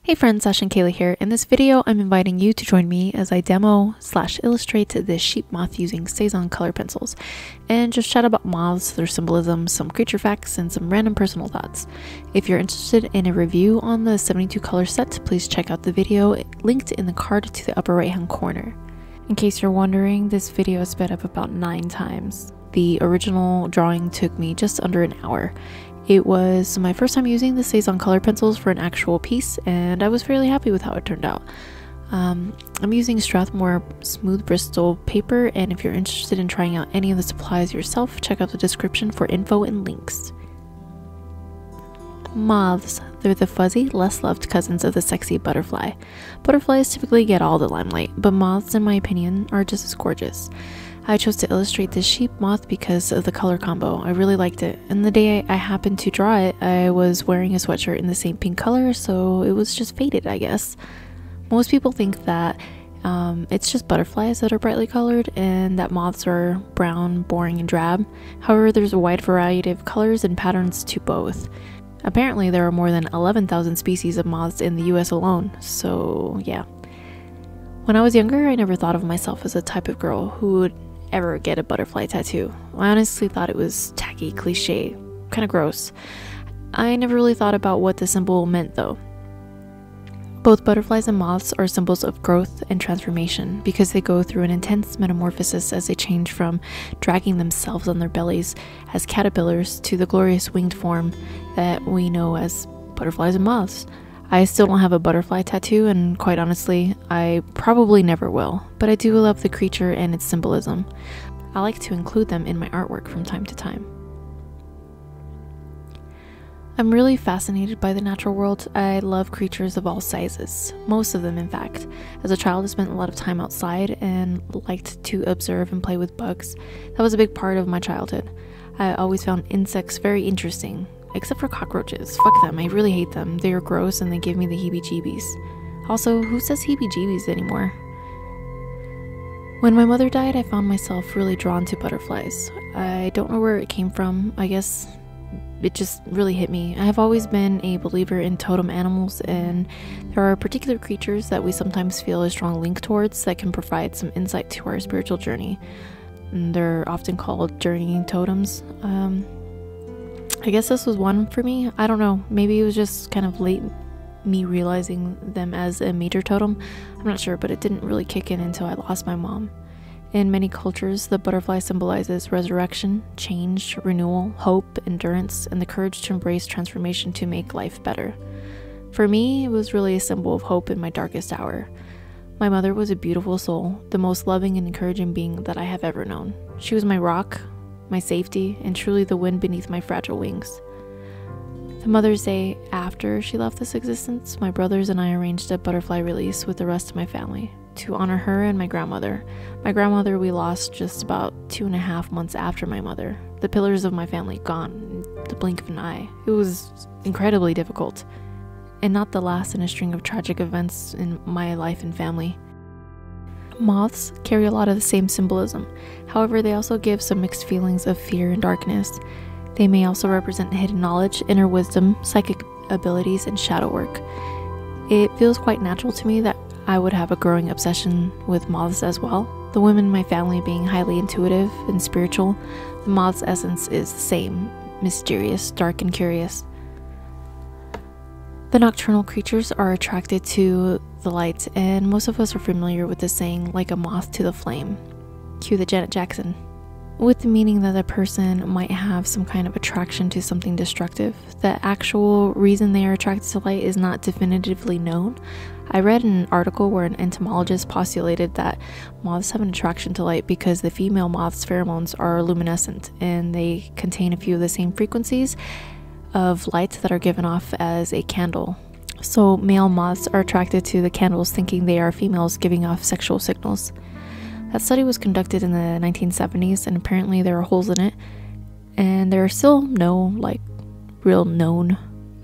Hey friends, Ash and Kayla here. In this video, I'm inviting you to join me as I demo/illustrate this sheep moth using Cezanne color pencils, and just chat about moths, their symbolism, some creature facts, and some random personal thoughts. If you're interested in a review on the 72 color set, please check out the video linked in the card to the upper right hand corner. In case you're wondering, this video is sped up about 9 times. The original drawing took me just under an hour. It was my first time using the Cezanne color pencils for an actual piece, and I was fairly happy with how it turned out. I'm using Strathmore smooth Bristol paper, and if you're interested in trying out any of the supplies yourself, check out the description for info and links. Moths. They're the fuzzy, less loved cousins of the sexy butterfly. Butterflies typically get all the limelight, but moths, in my opinion, are just as gorgeous. I chose to illustrate this sheep moth because of the color combo. I really liked it, and the day I happened to draw it, I was wearing a sweatshirt in the same pink color, so it was just faded, I guess. Most people think that it's just butterflies that are brightly colored and that moths are brown, boring, and drab. However, there's a wide variety of colors and patterns to both. Apparently, there are more than 11,000 species of moths in the US alone, so yeah. When I was younger, I never thought of myself as a type of girl who would ever get a butterfly tattoo. I honestly thought it was tacky, cliche, kind of gross. I never really thought about what the symbol meant though. Both butterflies and moths are symbols of growth and transformation because they go through an intense metamorphosis as they change from dragging themselves on their bellies as caterpillars to the glorious winged form that we know as butterflies and moths. I still don't have a butterfly tattoo, and quite honestly, I probably never will, but I do love the creature and its symbolism. I like to include them in my artwork from time to time. I'm really fascinated by the natural world. I love creatures of all sizes, most of them in fact. As a child, I spent a lot of time outside and liked to observe and play with bugs. That was a big part of my childhood. I always found insects very interesting. Except for cockroaches. Fuck them, I really hate them. They are gross and they give me the heebie-jeebies. Also, who says heebie-jeebies anymore? When my mother died, I found myself really drawn to butterflies. I don't know where it came from. I guess it just really hit me. I have always been a believer in totem animals, and there are particular creatures that we sometimes feel a strong link towards that can provide some insight to our spiritual journey. And they're often called journeying totems. I guess this was one for me. I don't know, maybe it was just kind of late me realizing them as a major totem. I'm not sure, but it didn't really kick in until I lost my mom. In many cultures, the butterfly symbolizes resurrection, change, renewal, hope, endurance, and the courage to embrace transformation to make life better. For me, it was really a symbol of hope in my darkest hour. My mother was a beautiful soul, the most loving and encouraging being that I have ever known. She was my rock, my safety, and truly the wind beneath my fragile wings. The Mother's Day after she left this existence, my brothers and I arranged a butterfly release with the rest of my family to honor her and my grandmother. My grandmother we lost just about 2.5 months after my mother. The pillars of my family gone in the blink of an eye. It was incredibly difficult, and not the last in a string of tragic events in my life and family. Moths carry a lot of the same symbolism, however they also give some mixed feelings of fear and darkness. They may also represent hidden knowledge, inner wisdom, psychic abilities, and shadow work. It feels quite natural to me that I would have a growing obsession with moths as well. The women in my family being highly intuitive and spiritual, the moth's essence is the same, mysterious, dark, and curious. The nocturnal creatures are attracted to the light, and most of us are familiar with the saying, like a moth to the flame. Cue the Janet Jackson. With the meaning that a person might have some kind of attraction to something destructive. The actual reason they are attracted to light is not definitively known. I read an article where an entomologist postulated that moths have an attraction to light because the female moth's pheromones are luminescent, and they contain a few of the same frequencies of light that are given off as a candle. So male moths are attracted to the candles thinking they are females giving off sexual signals. That study was conducted in the 1970s, and apparently there are holes in it, and there are still no real known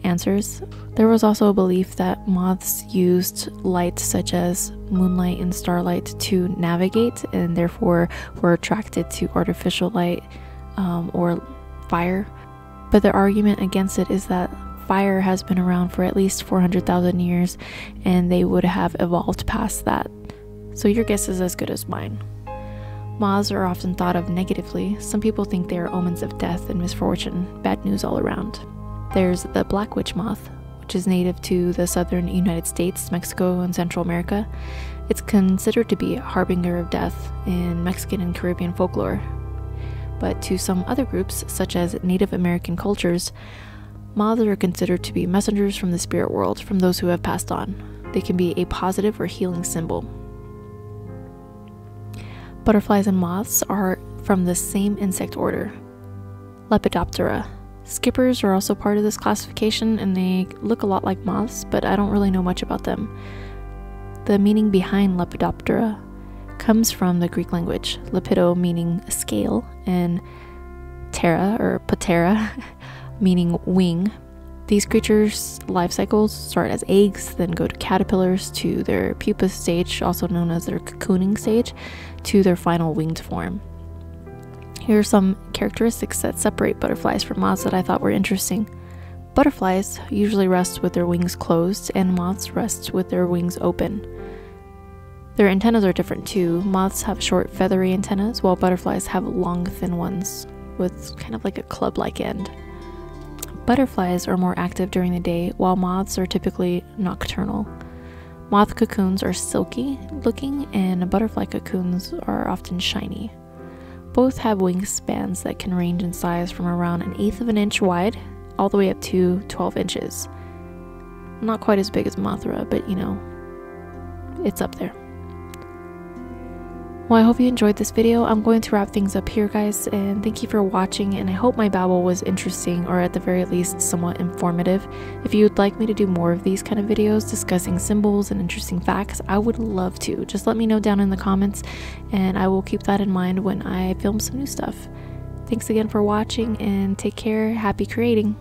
answers. There was also a belief that moths used light such as moonlight and starlight to navigate, and therefore were attracted to artificial light or fire. But the argument against it is that fire has been around for at least 400,000 years, and they would have evolved past that. So your guess is as good as mine. Moths are often thought of negatively. Some people think they are omens of death and misfortune, bad news all around. There's the black witch moth, which is native to the southern United States, Mexico, and Central America. It's considered to be a harbinger of death in Mexican and Caribbean folklore. But to some other groups, such as Native American cultures, moths are considered to be messengers from the spirit world, from those who have passed on. They can be a positive or healing symbol. Butterflies and moths are from the same insect order, Lepidoptera. Skippers are also part of this classification, and they look a lot like moths, but I don't really know much about them. The meaning behind Lepidoptera comes from the Greek language, lepido meaning scale, and ptera or patera meaning wing. These creatures' life cycles start as eggs, then go to caterpillars, to their pupa stage, also known as their cocooning stage, to their final winged form. Here are some characteristics that separate butterflies from moths that I thought were interesting. Butterflies usually rest with their wings closed, and moths rest with their wings open. Their antennas are different too. Moths have short feathery antennas, while butterflies have long thin ones with kind of like a club-like end. Butterflies are more active during the day, while moths are typically nocturnal. Moth cocoons are silky looking, and butterfly cocoons are often shiny. Both have wingspans that can range in size from around 1/8 of an inch wide all the way up to 12 inches. Not quite as big as Mothra, but you know, it's up there. Well, I hope you enjoyed this video. I'm going to wrap things up here, guys, and thank you for watching, and I hope my babble was interesting, or at the very least somewhat informative. If you'd like me to do more of these kind of videos discussing symbols and interesting facts, I would love to. Just let me know down in the comments, and I will keep that in mind when I film some new stuff. Thanks again for watching, and take care. Happy creating!